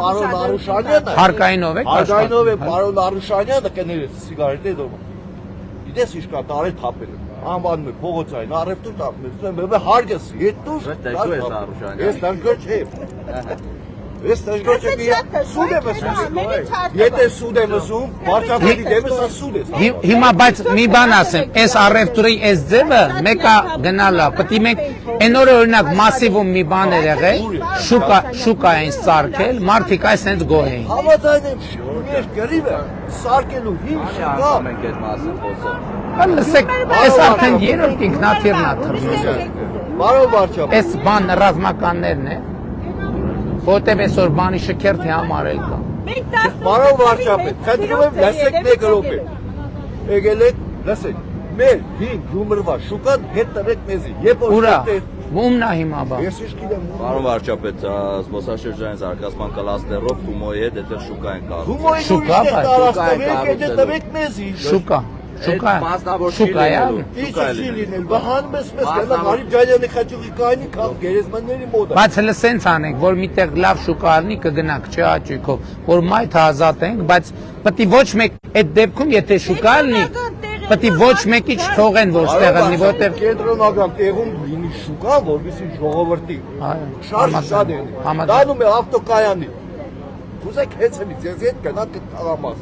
պարոն Արուշանյանը։ Հարկայինով եք Հարկայինով է պարոն Արուշանյանը կներես սիգարետ է դոմը։ Գիտես ինչ կա տարել թափել։ Անվանում է փողոցային առևտուր տապում է հարգես հետուր։ Ես դանկը չէ։ Ես դժգոհ եմ սուդ եմ ասում։ Եթե սուդ եմ ասում, վարչապետի դեմս սուդ է։ Հիմա բայց մի բան ասեմ, այս առևտրի այս ձևը մեկը գնալա, պետք է մենք այն օրը օրինակ մասիվում մի բան էր եղել, շուկային սարքել, մարդիկ այսպես գոհ էին։ Համաձայն եմ, ես գերիվը սարքելու հին շուկա։ Մենք այդ մասին խոսում։ Լսեք, այս արդեն երրորդ ինքնաթիռն է թռնում։ Պարոն վարչապետ։ Այս բան ռազմականներն է։ Որտեւ այսօր բանի շքերթի համարել կա։ Պարոն վարչապետ, խնդրում եմ լսեք մեկ րոպե։ Եկել եք, լսեք։ Մեր հին ջումրվա շուկան հետ տվեք մեզի։ Երբ որ Ուրա, ումնա հիմա բա։ Ես ինչ գիտեմ։ Պարոն վարչապետ, զբոսաշրջանային զարգացման կլաստերով Թումոյի հետ այդտեղ շուկա են կառուցում։ Թումոյի Շուկա, ուրիշ տվեք մեզի։ Շուկա։ Շուկա է։ Ինչ չի լինել, բահանում ես մեզ գնա Մարիվ Ջալյանի խաչուղի կայանի կապ գերեզմանների մոտ։ Բայց հələ սենց անենք, որ միտեղ լավ շուկա առնի կգնանք չէ աճույքով, որ մայթը ազատենք, բայց պետք է ոչ մեկ այդ դեպքում եթե շուկա լինի, պետք է ոչ մեկի չթողեն որ ստեղ լինի, որտեղ կենտրոնական տեղում լինի շուկա, որովհետեւ ժողովրդի շատ է։ Դանում է ավտոկայանի։ Ուզեք հեծելի ձեզ հետ գնանք տղամաս։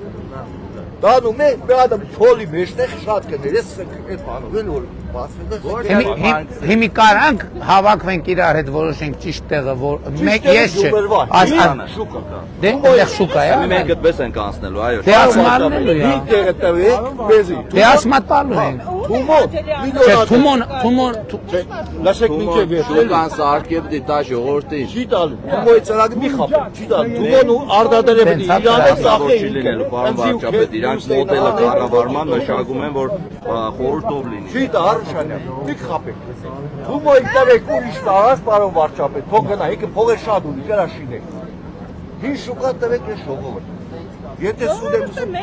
Դանում է մի ադամ փոլի մեջտեղ շատ կներես այդ բանով որ բացվեն։ Հիմի կարանք հավաքվենք իրար հետ որոշենք ճիշտ տեղը, որ մեկ ես չէ։ Շուկա կա։ Դե այդտեղ շուկա է։ Մենք այդպես ենք անցնելու, այո։ Դե ասմալնելու է։ Տեղը տվեք, մեզի։ Դե ասմա տալու ենք։ Թումոն Լսեք մինչև վերջել։ Շուկան սարքել դիտա ժողովրդին։ Չի տալու։ Թումոյի ծրագիրը մի խափել, չի տալու։ Թումոն ու արդադերը պետք է իրանը սախե լինելու, պարոն վարչապետ, իրանք մոդելը կառավարման մշակում են, որ խորհրդով լինի։ Չի տա Արուշանյան, մի խափեք։ Թումոյի տվեք ուրիշ տարած, պարոն վարչապետ, թող գնա, եկե փողը շատ ունի, կրաշինեք։ Հին շուկա տվեք ես ժողովուրդ։ Եթե սուդ եմ ուզում,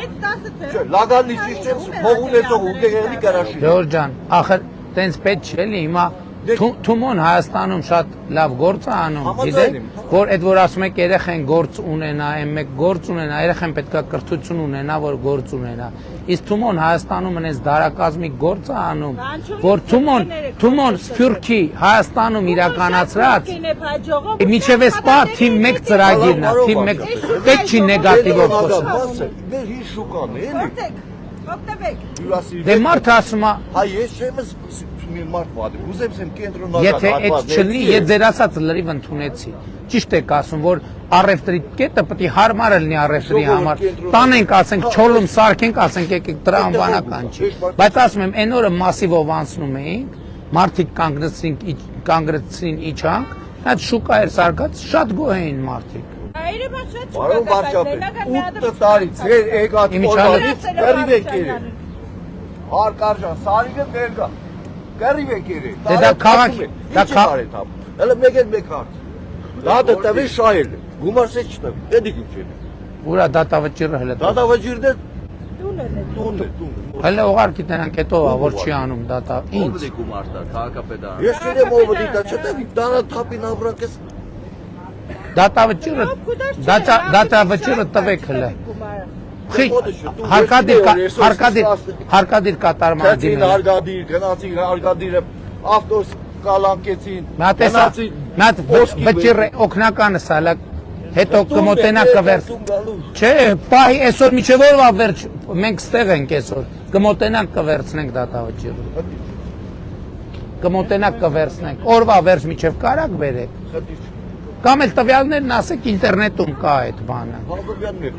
չէ, լագաննի ճիշտ եմ, փող ունեցող ուտեղի կրաշինեք։ Ժորժ ջան, ախր տենց պետք չէ լի հիմա Թումոն Հայաստանում շատ լավ գործ է անում, գիտեք, որ այդ որ ասում եք երեխեն գործ ունենա, մեկ գործ ունենա, երեխեն պետք է կրթություն ունենա, որ գործ ունենա։ Իսկ Թումոն Հայաստանում այնպես դարակազմիկ գործ է անում, որ Թումոն Սփյուռքի Հայաստանում իրականացրած միջև էսպա թիվ 1 ծրագիրն է, թիվ 1 պետք չի նեգատիվով խոսել։ Մեր հին շուկան է, էլի։ Դե մարդը ասում է, հայ ես չեմ մի մարդ վադի, ուզեմ սեմ կենտրոնական եթե այդ չլինի, ես ձեր ասածը լրիվ ընդունեցի։ Ճիշտ եք ասում, որ առևտրի կետը պետք է հարմար լինի առևտրի համար։ Տանենք, ասենք, չոլում սարքենք, ասենք, եկեք տրամաբանական չի։ Բայց ասում եմ, այն օրը մասիվով անցնում էինք, մարդիկ կանգնեցին իջանք, այդ շուկա էր սարկած, շատ գոհ էին մարդիկ։ Պարոն վարչապետ, 8 տարի ձեր եկած օրից կռիվ եք երել։ Հարկարժան, սարիգը ներկա, կռիվ եք երել։ Դե դա քաղաքի, դա Հələ մեկ էլ մեկ հարց։ Դատը տվի շահել, գումարսը չտվի, դեդիկ ինչ է։ Ուրա դատավճիռը հələ։ Դատավճիռն է տուն։ Հələ ուղարկի տնանք հետո որ չի անում դատա։ Ինչ։ Ո՞վ է գումարտա, քաղաքապետարան։ Ես չեմ ով դիտա, չտվի, դանա թափին ապրանքես։ Դատավճիռը տվեք հələ։ Հարկադիր կատարման դիմել։ Հարկադիր, գնացին հարկադիրը ավտոս կալանկեցին։ Մատ վճիռը օգնականս հələ հետո կմոտենա կվերց։ Չէ, պահի այսօր միջև օրվա վերջ մենք ստեղ ենք այսօր։ Կմոտենանք կվերցնենք դատավճիռը։ Կմոտենանք կվերցնենք։ Օրվա վերջ միջև կարակ բերեք։ Կամ էլ տվյալներն ասեք ինտերնետում կա այդ բանը։ Հաղորդակցներ,